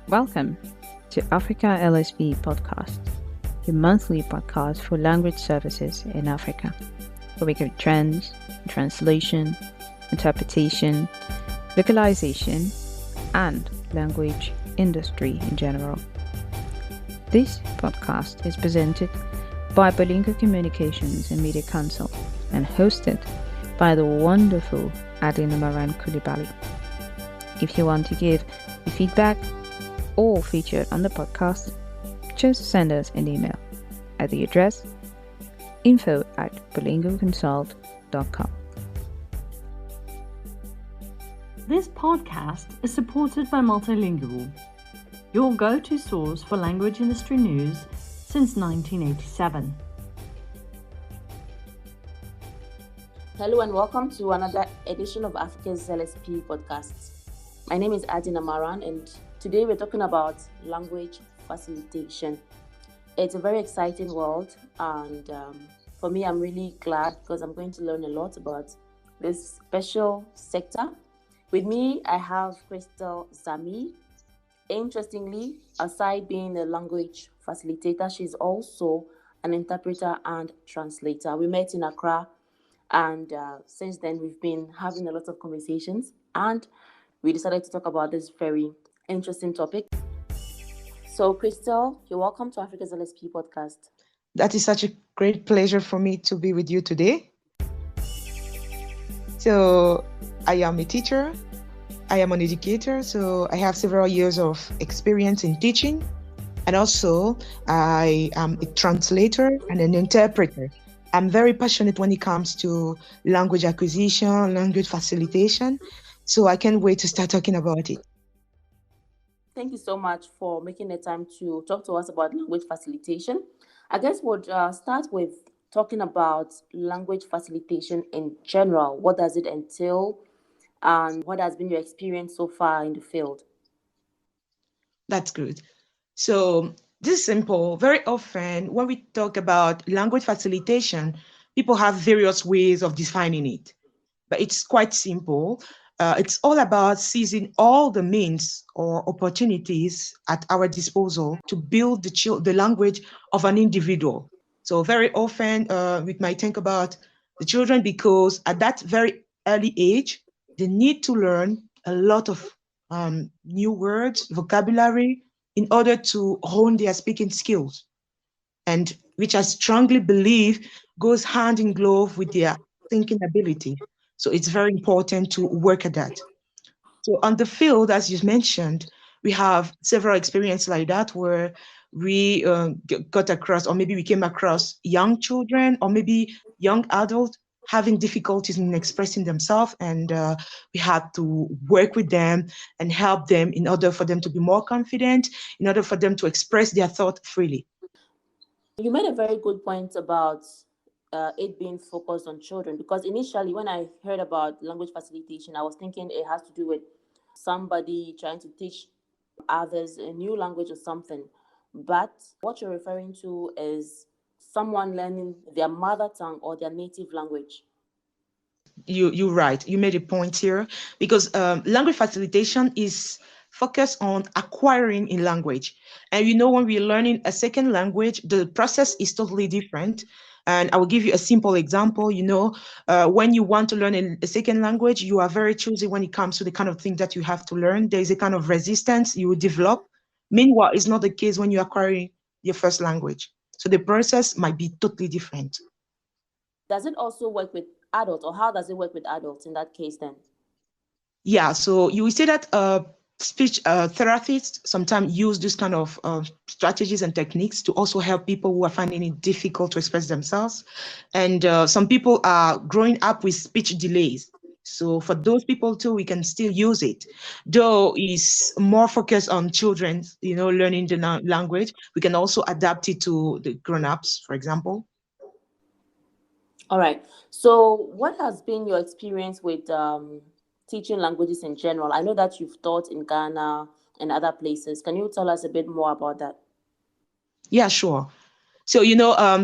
Welcome to Africa LSP Podcast, the monthly podcast for language services in Africa, where we cover trends, translation, interpretation, localization, and language industry in general. This podcast is presented by Bilingual Communications and Media Council and hosted by the wonderful Ady Namaran Coulibaly. If you want to give your feedback or featured on the podcast, just send us an email at the address info@bilingualconsult.com. This podcast is supported by Multilingual, your go-to source for language industry news since 1987. Hello and welcome to another edition of Africa's LSP podcasts. My name is Ady Namaran and today we're talking about language facilitation. It's a very exciting world and for me I'm really glad because I'm going to learn a lot about this special sector. With me I have Christelle Zami. Interestingly, aside being a language facilitator, she's also an interpreter and translator. We met in Accra and since then we've been having a lot of conversations and we decided to talk about this very interesting topic. So, Christelle, you're welcome to Africa's LSP podcast. That is such a great pleasure for me to be with you today. So, I am a teacher. I am an educator. So, I have several years of experience in teaching. And also, I am a translator and an interpreter. I'm very passionate when it comes to language acquisition, language facilitation. So I can't wait to start talking about it. Thank you so much for making the time to talk to us about language facilitation. I guess we'll start with talking about language facilitation in general. What does it entail? And what has been your experience so far in the field? That's good. So this is simple. Very often when we talk about language facilitation, people have various ways of defining it, but it's quite simple. It's all about seizing all the means or opportunities at our disposal to build the language of an individual. So very often we might think about the children because at that very early age, they need to learn a lot of new words, vocabulary, in order to hone their speaking skills, and which I strongly believe goes hand in glove with their thinking ability. So it's very important to work at that. So on the field, as you mentioned, we have several experiences like that where we got across, or maybe we came across young children, or maybe young adults having difficulties in expressing themselves, and we had to work with them and help them in order for them to be more confident, in order for them to express their thought freely. You made a very good point about it being focused on children, because initially when I heard about language facilitation, I was thinking it has to do with somebody trying to teach others a new language or something. But what you're referring to is someone learning their mother tongue or their native language. You're right. You made a point here because language facilitation is focused on acquiring a language. And when we're learning a second language, the process is totally different. And I will give you a simple example. When you want to learn a second language, you are very choosy when it comes to the kind of thing that you have to learn. There is a kind of resistance you will develop. Meanwhile, it's not the case when you're acquiring your first language. So the process might be totally different. Does it also work with adults, or how does it work with adults in that case then? Yeah, so you will say that speech therapists sometimes use this kind of strategies and techniques to also help people who are finding it difficult to express themselves. And some people are growing up with speech delays. So for those people too, we can still use it. Though it's more focused on children, learning the language, we can also adapt it to the grown-ups, for example. All right. So what has been your experience with teaching languages in general? I know that you've taught in Ghana and other places. Can you tell us a bit more about that? Yeah, sure. So,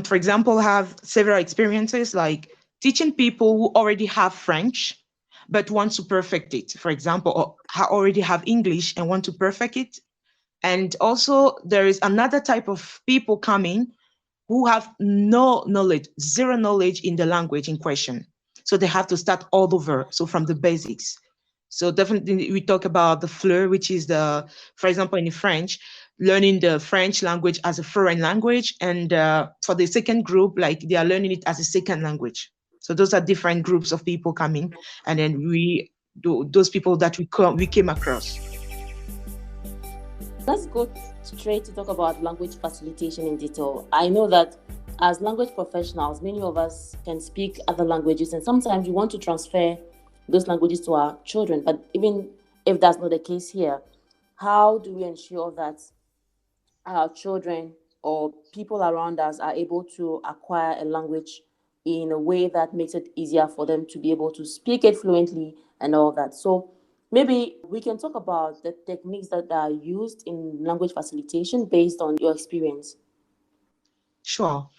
for example, I have several experiences like teaching people who already have French, but want to perfect it, for example, or already have English and want to perfect it. And also there is another type of people coming who have no knowledge, zero knowledge in the language in question. So they have to start all over. So from the basics. So definitely we talk about the FLEUR, which is for example, in French, learning the French language as a foreign language. And for the second group, like they are learning it as a second language. So those are different groups of people coming. And then we do those people that we came across. Let's go straight to talk about language facilitation in detail. I know that as language professionals, many of us can speak other languages, and sometimes we want to transfer those languages to our children. But even if that's not the case here, how do we ensure that our children or people around us are able to acquire a language in a way that makes it easier for them to be able to speak it fluently and all of that? So maybe we can talk about the techniques that are used in language facilitation based on your experience. Sure.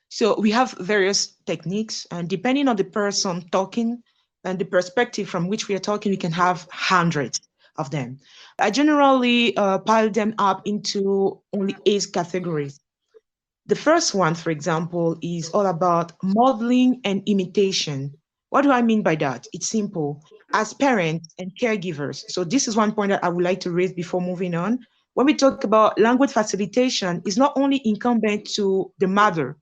So we have various techniques, and depending on the person talking and the perspective from which we are talking, we can have hundreds of them. I generally pile them up into only 8 categories. The first one, for example, is all about modeling and imitation. What do I mean by that? It's simple. As parents and caregivers, so this is one point that I would like to raise before moving on. When we talk about language facilitation, it's not only incumbent to the mother,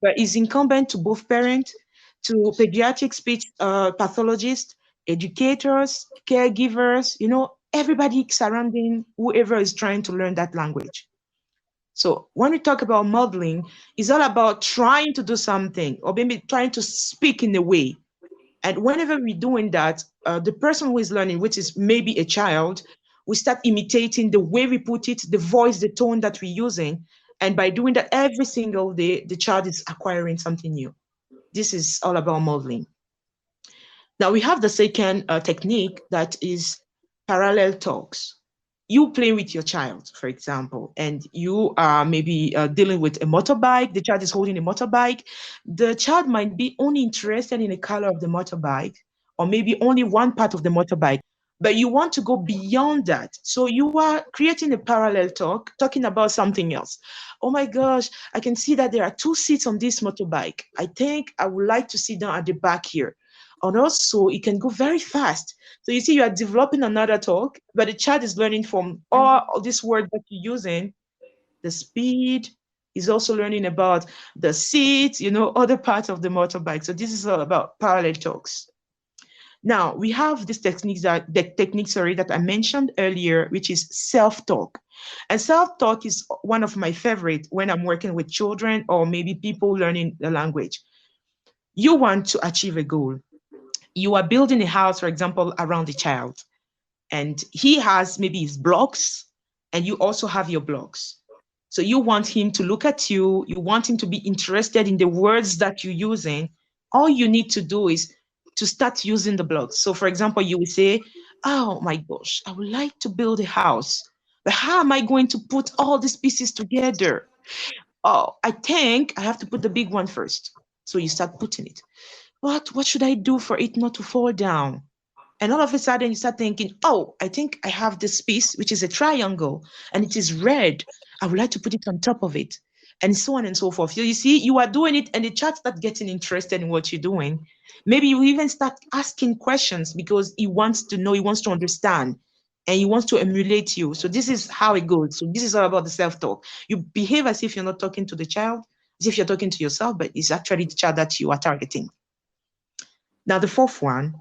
but it's incumbent to both parents, to pediatric speech pathologists, educators, caregivers, everybody surrounding whoever is trying to learn that language. So when we talk about modeling, it's all about trying to do something or maybe trying to speak in a way. And whenever we're doing that, the person who is learning, which is maybe a child, we start imitating the way we put it, the voice, the tone that we're using. And by doing that every single day, the child is acquiring something new. This is all about modeling. Now we have the second technique that is parallel talks. You play with your child, for example, and you are maybe dealing with a motorbike. The child is holding a motorbike. The child might be only interested in the color of the motorbike, or maybe only one part of the motorbike, but you want to go beyond that. So you are creating a parallel talk, talking about something else. Oh my gosh, I can see that there are 2 seats on this motorbike. I think I would like to sit down at the back here. And also, it can go very fast. So you see, you are developing another talk, but the child is learning from all these words that you're using, the speed. Is also learning about the seat, other parts of the motorbike. So this is all about parallel talks. Now we have this technique that I mentioned earlier, which is self-talk. And self-talk is one of my favorite when I'm working with children or maybe people learning the language. You want to achieve a goal. You are building a house, for example, around the child, and he has maybe his blocks, and you also have your blocks. So you want him to look at you. You want him to be interested in the words that you're using. All you need to do is to start using the blocks. So, for example, you will say, oh my gosh, I would like to build a house, but how am I going to put all these pieces together? Oh, I think I have to put the big one first. So you start putting it. What should I do for it not to fall down? And all of a sudden you start thinking, oh, I think I have this piece, which is a triangle, and it is red. I would like to put it on top of it, and so on and so forth. So you see, you are doing it, and the child starts getting interested in what you're doing. Maybe you even start asking questions because he wants to know, he wants to understand, and he wants to emulate you. So this is how it goes. So this is all about the self-talk. You behave as if you're not talking to the child, as if you're talking to yourself, but it's actually the child that you are targeting. Now, the fourth one,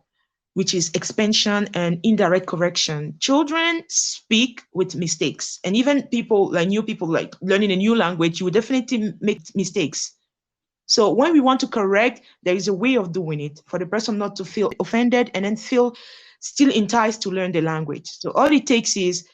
which is expansion and indirect correction. Children speak with mistakes. And even people, like new people, like learning a new language, you will definitely make mistakes. So when we want to correct, there is a way of doing it for the person not to feel offended and then feel still enticed to learn the language. So all it takes is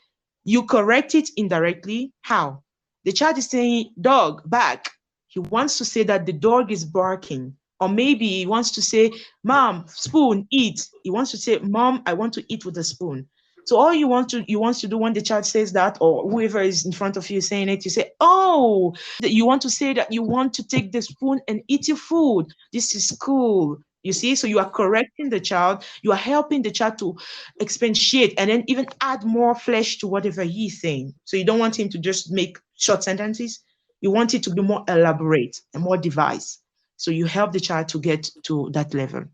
you correct it indirectly. How? The child is saying, dog, back. He wants to say that the dog is barking. Or maybe he wants to say, mom, spoon, eat. He wants to say, mom, I want to eat with a spoon. So all you want to do when the child says that, or whoever is in front of you saying it, you say, oh, you want to say that you want to take the spoon and eat your food. This is cool. You see, so you are correcting the child, you are helping the child to expatiate and then even add more flesh to whatever he's saying. So you don't want him to just make short sentences. You want it to be more elaborate and more devised. So you help the child to get to that level.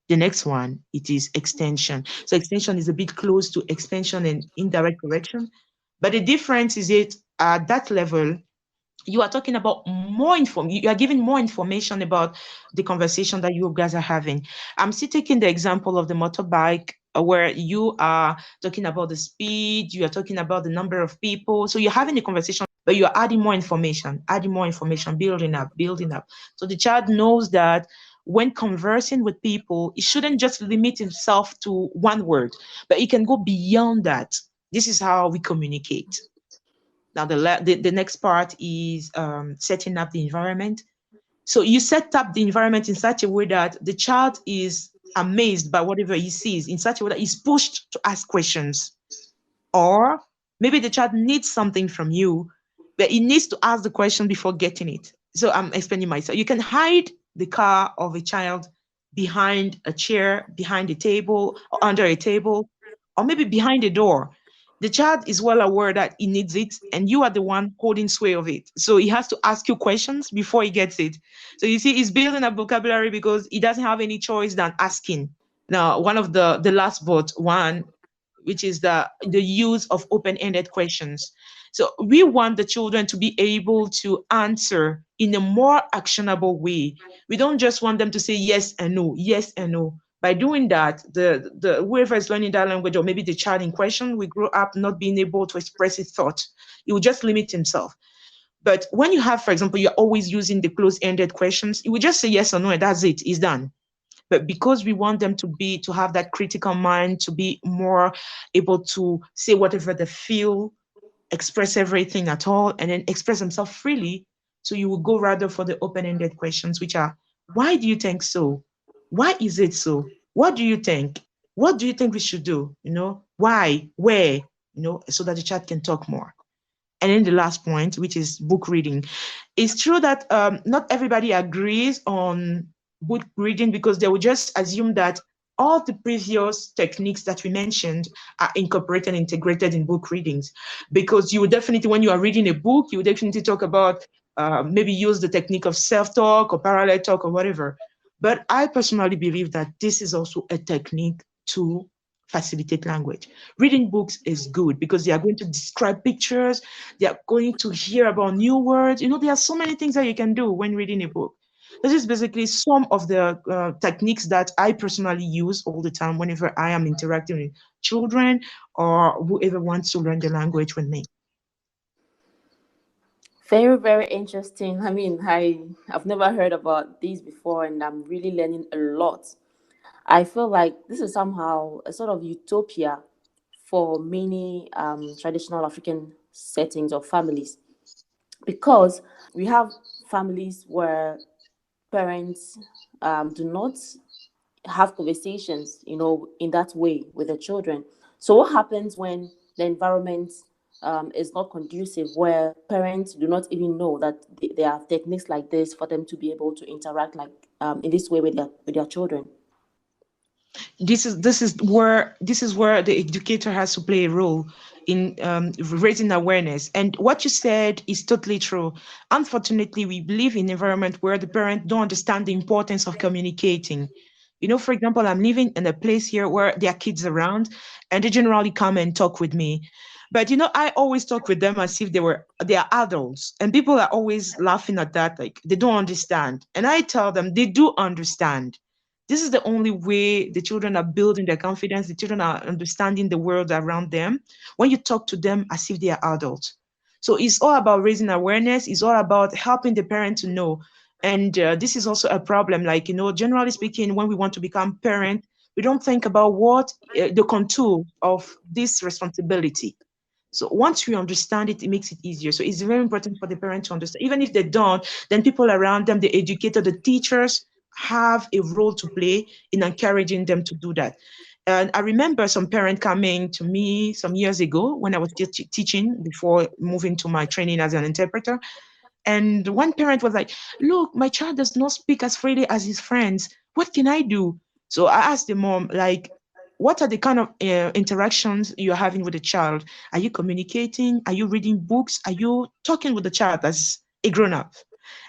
The next one, it is extension. So extension is a bit close to expansion and indirect correction. But the difference is it at that level, you are talking about more you are giving more information about the conversation that you guys are having. I'm still taking the example of the motorbike, where you are talking about the speed, you are talking about the number of people. So you're having a conversation, but you're adding more information, building up, building up. So the child knows that when conversing with people, he shouldn't just limit himself to one word, but he can go beyond that. This is how we communicate. Now, the next part is setting up the environment. So you set up the environment in such a way that the child is amazed by whatever he sees, in such a way that he's pushed to ask questions. Or maybe the child needs something from you, but he needs to ask the question before getting it. So I'm explaining myself. You can hide the car of a child behind a chair, behind a table, or under a table, or maybe behind a door. The child is well aware that he needs it, and you are the one holding sway of it. So he has to ask you questions before he gets it. So you see, he's building a vocabulary because he doesn't have any choice than asking. Now, one of the last but one, which is the use of open-ended questions. So we want the children to be able to answer in a more actionable way. We don't just want them to say yes and no, yes and no. By doing that, the whoever is learning that language, or maybe the child in question, will grow up not being able to express his thought. He will just limit himself. But when you have, for example, you're always using the close-ended questions, you will just say yes or no, and that's it, it's done. But because we want them to have that critical mind, to be more able to say whatever they feel, express everything at all, and then express themselves freely. So you will go rather for the open-ended questions, which are, why do you think so? Why is it so? What do you think? What do you think we should do? Why, where, so that the child can talk more. And then the last point, which is book reading. It's true that not everybody agrees on book reading, because they will just assume that all the previous techniques that we mentioned are incorporated, integrated in book readings. Because you would definitely, when you are reading a book, you would definitely talk about, maybe use the technique of self-talk or parallel talk or whatever. But I personally believe that this is also a technique to facilitate language. Reading books is good because they are going to describe pictures, they are going to hear about new words. There are so many things that you can do when reading a book. This is basically some of the techniques that I personally use all the time whenever I am interacting with children or whoever wants to learn the language with me. Very, very interesting. I mean, I've never heard about these before, and I'm really learning a lot. I feel like this is somehow a sort of utopia for many traditional African settings or families, because we have families where parents do not have conversations, in that way with the children. So what happens when the environment is not conducive, where parents do not even know that there are techniques like this for them to be able to interact like in this way with their children? This is where the educator has to play a role in raising awareness. And what you said is totally true. Unfortunately, we live in an environment where the parents don't understand the importance of communicating. For example, I'm living in a place here where there are kids around, and they generally come and talk with me. But I always talk with them as if they are adults, and people are always laughing at that, like they don't understand. And I tell them they do understand. This is the only way the children are building their confidence. The children are understanding the world around them when you talk to them as if they are adults. So it's all about raising awareness. It's all about helping the parent to know. And this is also a problem. Like, generally speaking, when we want to become parent, we don't think about what the contour of this responsibility. So once we understand it, it makes it easier. So it's very important for the parent to understand. Even if they don't, then people around them, the educator, the teachers, have a role to play in encouraging them to do that. And I remember some parent coming to me some years ago when I was teaching before moving to my training as an interpreter. And one parent was like, look, my child does not speak as freely as his friends. What can I do? So I asked the mom, like, what are the kind of interactions you're having with the child? Are you communicating? Are you reading books? Are you talking with the child as a grown up?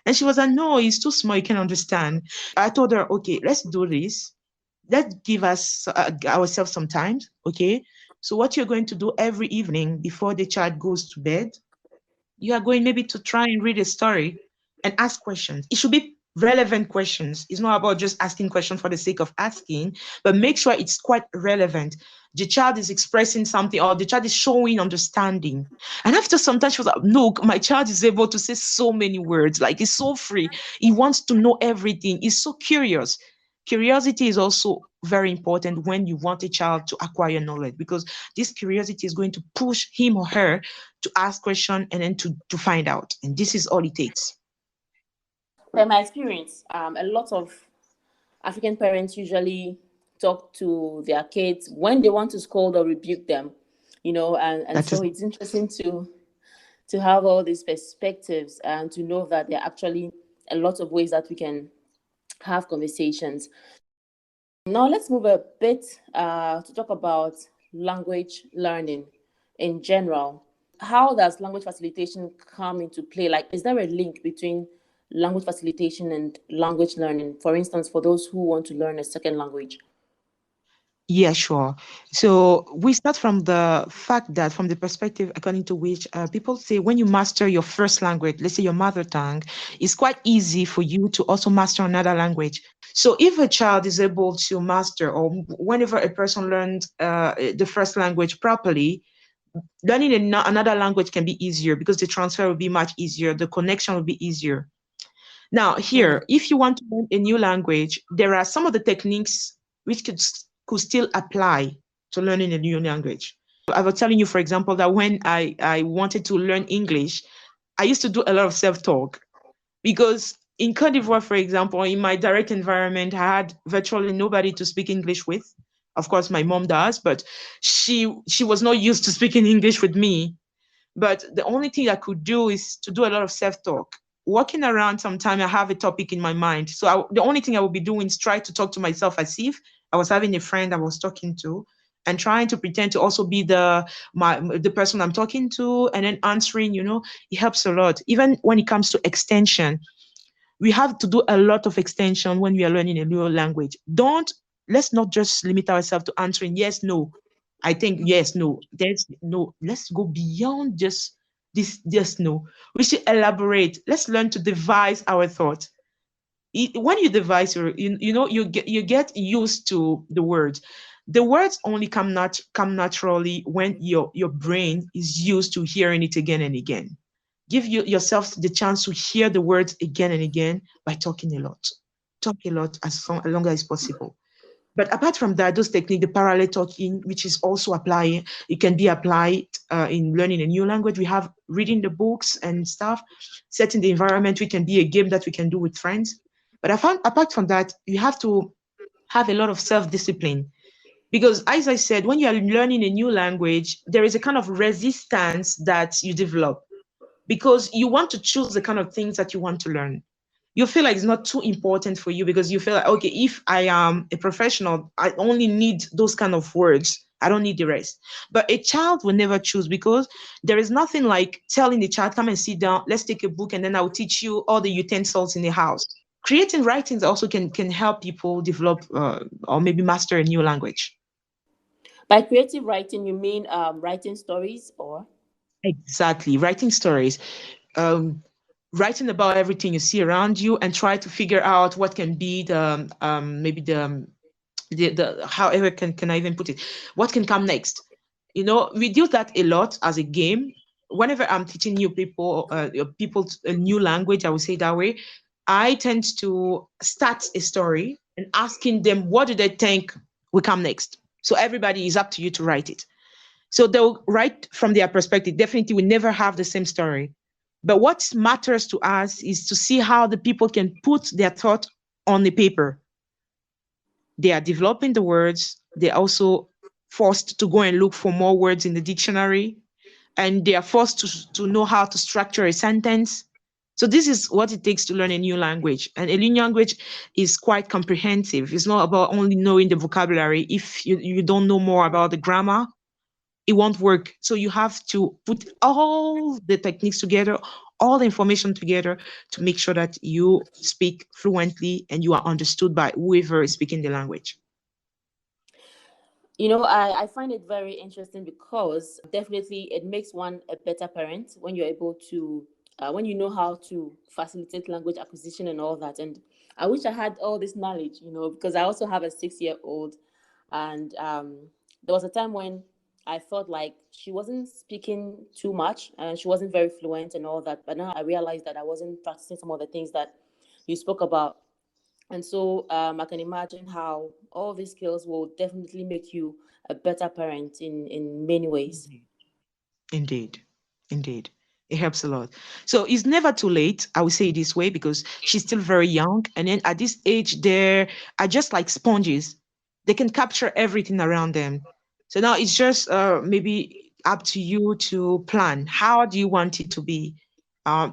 And she was like, no, he's too small. He can understand. I told her, okay, let's do this. Let's give us ourselves some time. Okay. So what you're going to do every evening before the child goes to bed, you are going maybe to try and read a story and ask questions. It should be relevant questions. It's not about just asking questions for the sake of asking, but make sure it's quite relevant. The child is expressing something or the child is showing understanding. And after some time, she was like, look, my child is able to say so many words. Like he's so free. He wants to know everything. He's so curious. Curiosity is also very important when you want a child to acquire knowledge, because this curiosity is going to push him or her to ask questions and then to find out. And this is all it takes. In my experience, a lot of African parents usually talk to their kids when they want to scold or rebuke them, and so it's interesting to have all these perspectives and to know that there are actually a lot of ways that we can have conversations. Now let's move a bit to talk about language learning in general. How does language facilitation come into play? Like, is there a link between language facilitation and language learning, for instance, for those who want to learn a second language? Yeah, sure. So we start from the fact that from the perspective according to which people say when you master your first language, let's say your mother tongue, it's quite easy for you to also master another language. So if a child is able to master, or whenever a person learns the first language properly, learning another language can be easier because the transfer will be much easier. The connection will be easier. Now here, if you want to learn a new language, there are some of the techniques which could still apply to learning a new language. I was telling you, for example, that when I wanted to learn English, I used to do a lot of self-talk because in Cote d'Ivoire, for example, in my direct environment, I had virtually nobody to speak English with. Of course, my mom does, but she was not used to speaking English with me. But the only thing I could do is to do a lot of self-talk. Walking around, sometimes I have a topic in my mind. So the only thing I would be doing is try to talk to myself as if I was having a friend I was talking to, and trying to pretend to also be the person I'm talking to, and then answering, it helps a lot. Even when it comes to extension, we have to do a lot of extension when we are learning a new language. Let's not just limit ourselves to answering yes, no. I think yes, no. There's no. Let's go beyond just this yes, no. We should elaborate. Let's learn to devise our thought. When you devise you get used to the words. The words only come naturally when your brain is used to hearing it again and again. Give yourself the chance to hear the words again and again by talking a lot. Talk a lot as long as possible. But apart from that, those techniques, the parallel talking, which is also it can be applied in learning a new language. We have reading the books and stuff, setting the environment. We can be a game that we can do with friends. But apart from that, you have to have a lot of self-discipline. Because as I said, when you are learning a new language, there is a kind of resistance that you develop because you want to choose the kind of things that you want to learn. You feel like it's not too important for you because you feel like, okay, if I am a professional, I only need those kind of words. I don't need the rest. But a child will never choose, because there is nothing like telling the child, come and sit down, let's take a book, and then I'll teach you all the utensils in the house. Creating writings also can help people develop or maybe master a new language. By creative writing, you mean writing stories, or? Exactly, writing stories. Writing about everything you see around you and try to figure out what can be the maybe the however can I even put it, what can come next. We do that a lot as a game. Whenever I'm teaching new people a new language, I would say that way, I tend to start a story and asking them what do they think will come next. So everybody is up to you to write it. So they'll write from their perspective. Definitely we never have the same story. But what matters to us is to see how the people can put their thought on the paper. They are developing the words. They're also forced to go and look for more words in the dictionary. And they are forced to know how to structure a sentence. So this is what it takes to learn a new language. And a new language is quite comprehensive. It's not about only knowing the vocabulary. If you don't know more about the grammar, it won't work. So you have to put all the techniques together, all the information together to make sure that you speak fluently and you are understood by whoever is speaking the language. You know, I find it very interesting because definitely it makes one a better parent when you're able to, when you know how to facilitate language acquisition and all that. And I wish I had all this knowledge, you know, because I also have a 6-year-old. And there was a time when I felt like she wasn't speaking too much and she wasn't very fluent and all that. But now I realized that I wasn't practicing some of the things that you spoke about. And so I can imagine how all these skills will definitely make you a better parent in many ways. Indeed. Indeed. It helps a lot. So it's never too late. I would say it this way because she's still very young. And then at this age, they are just like sponges. They can capture everything around them. So now it's just maybe up to you to plan. How do you want it to be?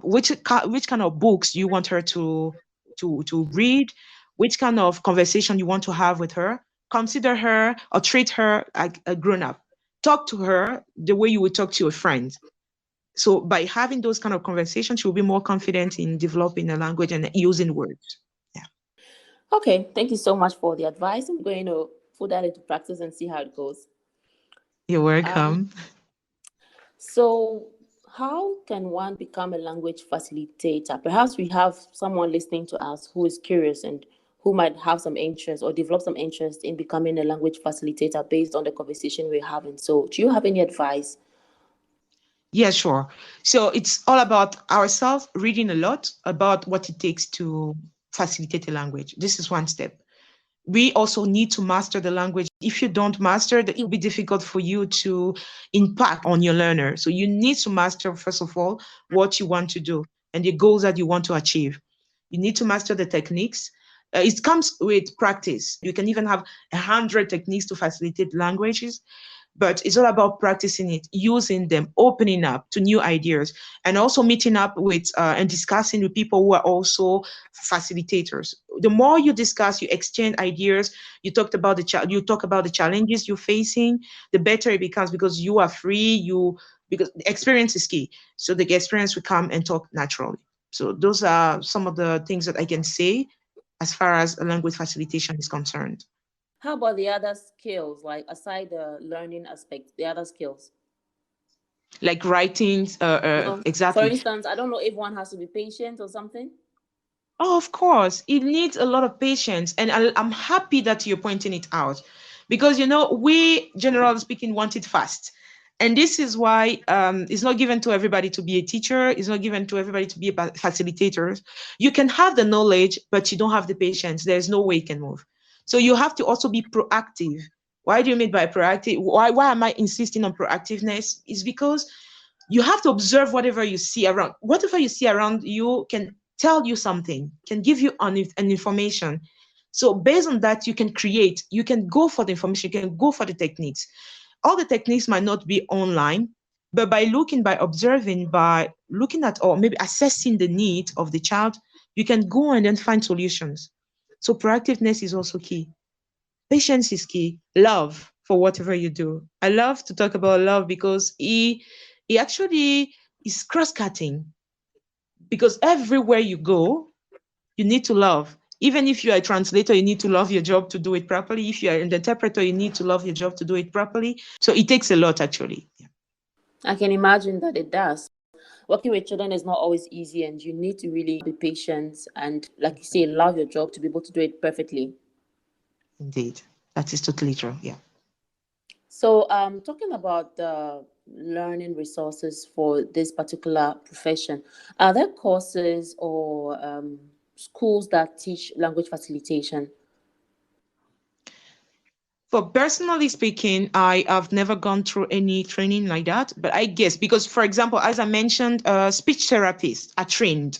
Which kind of books you want her to read? Which kind of conversation you want to have with her? Consider her or treat her like a grown up. Talk to her the way you would talk to a friend. So by having those kind of conversations, you'll be more confident in developing a language and using words. Yeah. Okay, thank you so much for the advice. I'm going to put that into practice and see how it goes. You're welcome. So how can one become a language facilitator? Perhaps we have someone listening to us who is curious and who might have some interest or develop some interest in becoming a language facilitator based on the conversation we're having. So do you have any advice? Yeah, sure. So it's all about ourselves reading a lot about what it takes to facilitate a language. This is one step. We also need to master the language. If you don't master it, will be difficult for you to impact on your learner. So you need to master, first of all, what you want to do and the goals that you want to achieve. You need to master the techniques. It comes with practice. You can even have 100 techniques to facilitate languages, but it's all about practicing it, using them, opening up to new ideas, and also meeting up with and discussing with people who are also facilitators. The more you discuss, you exchange ideas, you talk about the challenges you're facing, the better it becomes because you are free. Because the experience is key. So the experience will come and talk naturally. So those are some of the things that I can say as far as language facilitation is concerned. How about the other skills, like aside the learning aspect, the other skills? Like writing, For exactly. instance, I don't know if one has to be patient or something. Oh, of course, it needs a lot of patience, and I'm happy that you're pointing it out, because we, generally speaking, want it fast, and this is why it's not given to everybody to be a teacher. It's not given to everybody to be a facilitator. You can have the knowledge, but you don't have the patience. There's no way you can move. So you have to also be proactive. Why do you mean by proactive? Why am I insisting on proactiveness? Is because you have to observe whatever you see around. Whatever you see around you can tell you something, can give you an information. So based on that, you can create, you can go for the information, you can go for the techniques. All the techniques might not be online, but by observing, by looking at, or maybe assessing the need of the child, you can go and then find solutions. So proactiveness is also key. Patience is key. Love for whatever you do. I love to talk about love because he actually is cross-cutting, because everywhere you go, you need to love. Even if you are a translator, you need to love your job to do it properly. If you are an interpreter, you need to love your job to do it properly. So it takes a lot, actually. Yeah. I can imagine that it does. Working with children is not always easy, and you need to really be patient and, like you say, love your job to be able to do it perfectly. Indeed. That is totally true. Yeah. So, talking about the learning resources for this particular profession, are there courses or schools that teach language facilitation? For personally speaking, I have never gone through any training like that, but I guess because, for example, as I mentioned, speech therapists are trained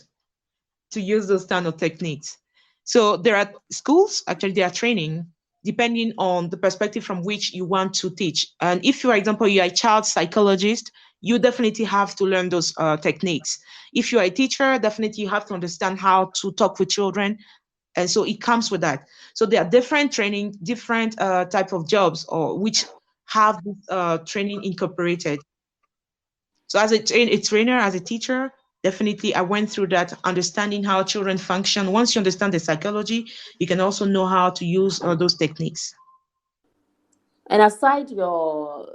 to use those kind of techniques. So there are schools, actually, they are training depending on the perspective from which you want to teach. And if, for example, you are a child psychologist, you definitely have to learn those techniques. If you're a teacher, definitely you have to understand how to talk with children. And so it comes with that. So there are different training, different type of jobs, or which have this training incorporated. So as a trainer, as a teacher, definitely I went through that, understanding how children function. Once you understand the psychology, you can also know how to use those techniques. And aside your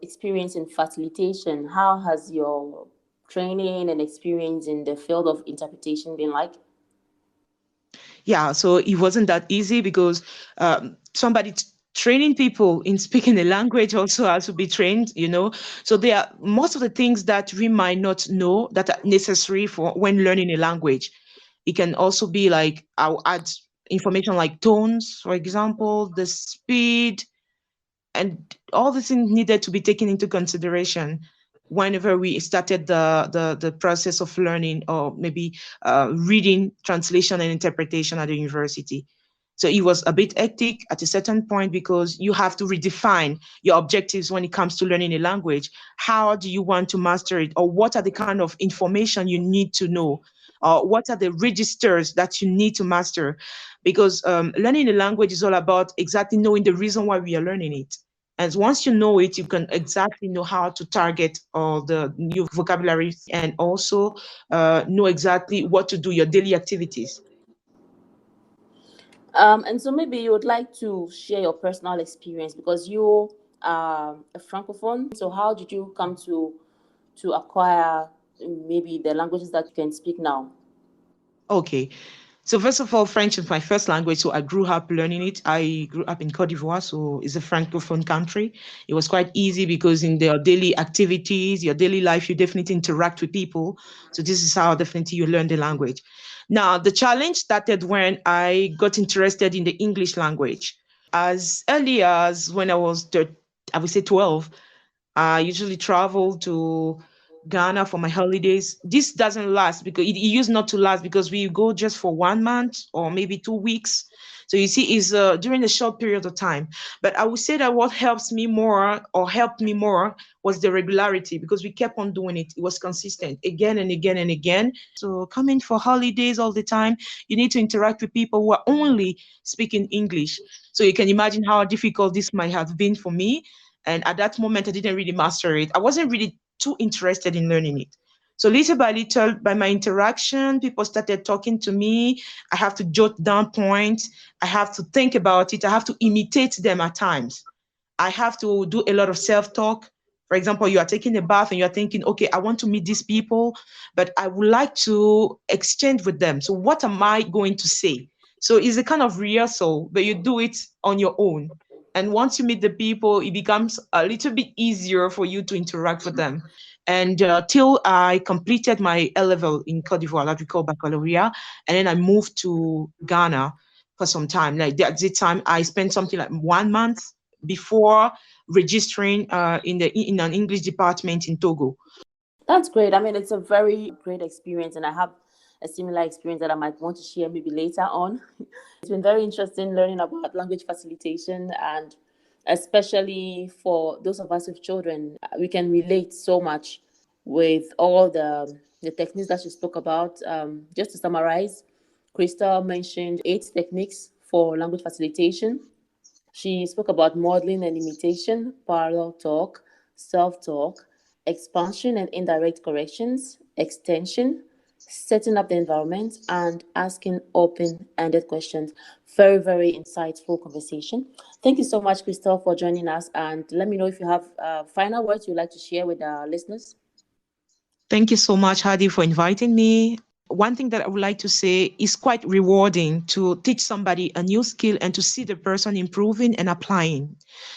experience in facilitation, how has your training and experience in the field of interpretation been like? Yeah, so it wasn't that easy because somebody training people in speaking a language also has to be trained. So there are most of the things that we might not know that are necessary for when learning a language. It can also be like I'll add information like tones, for example, the speed, and all the things needed to be taken into consideration whenever we started the process of learning, or maybe reading translation and interpretation at the university. So it was a bit hectic at a certain point because you have to redefine your objectives when it comes to learning a language. How do you want to master it, or what are the kind of information you need to know, or what are the registers that you need to master? Because learning a language is all about exactly knowing the reason why we are learning it. And once you know it, you can exactly know how to target all the new vocabulary, and also know exactly what to do, your daily activities. And so maybe you would like to share your personal experience because you are a francophone. So how did you come to acquire maybe the languages that you can speak now? Okay. So first of all, French is my first language, so I grew up learning it. I grew up in Cote d'Ivoire, so it's a francophone country. It was quite easy because in their daily activities, your daily life, you definitely interact with people. So this is how definitely you learn the language. Now, the challenge started when I got interested in the English language. As early as when I was, I would say 12, I usually travel to Ghana for my holidays. This doesn't last because it used not to last because we go just for 1 month or maybe 2 weeks. So you see, is during a short period of time. But I would say that what helps me more, or helped me more, was the regularity, because we kept on doing it. It was consistent again and again and again. So coming for holidays all the time, you need to interact with people who are only speaking English. So you can imagine how difficult this might have been for me. And at that moment, I didn't really master it. I wasn't really too interested in learning it. So little by little, by my interaction, people started talking to me. I have to jot down points. I have to think about it. I have to imitate them at times. I have to do a lot of self-talk. For example, you are taking a bath and you're thinking, okay, I want to meet these people, but I would like to exchange with them. So what am I going to say? So it's a kind of rehearsal, but you do it on your own. And once you meet the people, it becomes a little bit easier for you to interact with them. And till I completed my A level in Cote d'Ivoire, that we call baccalaureate, and then I moved to Ghana for some time. Like at the time, I spent something like 1 month before registering in an English department in Togo. That's great. I mean, it's a very great experience, and I have a similar experience that I might want to share maybe later on. It's been very interesting learning about language facilitation, and especially for those of us with children, we can relate so much with all the techniques that you spoke about. Just to summarize, Christelle mentioned 8 techniques for language facilitation. She spoke about modeling and imitation, parallel talk, self talk, expansion and indirect corrections, extension, setting up the environment, and asking open ended questions. Very, very insightful conversation. Thank you so much, Christelle, for joining us. And let me know if you have final words you'd like to share with our listeners. Thank you so much, Hadi, for inviting me. One thing that I would like to say is quite rewarding to teach somebody a new skill and to see the person improving and applying.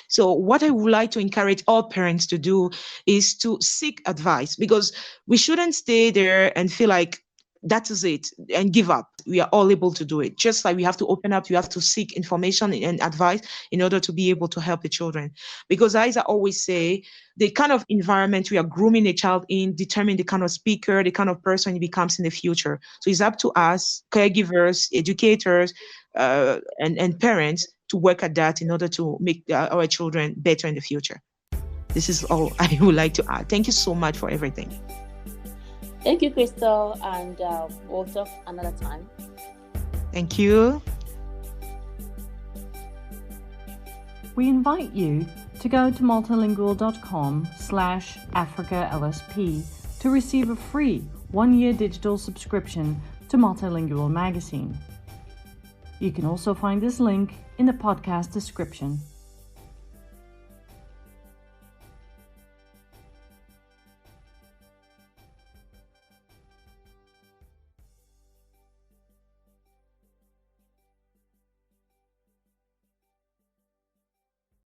So what I would like to encourage all parents to do is to seek advice, because we shouldn't stay there and feel like that is it and give up. We are all able to do it. Just like we have to open up, you have to seek information and advice in order to be able to help the children. Because as I always say, the kind of environment we are grooming a child in determine the kind of speaker, the kind of person he becomes in the future. So it's up to us, caregivers, educators, and parents to work at that in order to make our children better in the future. This is all I would like to add. Thank you so much for everything. Thank you, Christelle, and we'll talk another time. Thank you. We invite you to go to multilingual.com/AfricaLSP to receive a free 1-year digital subscription to Multilingual magazine. You can also find this link in the podcast description.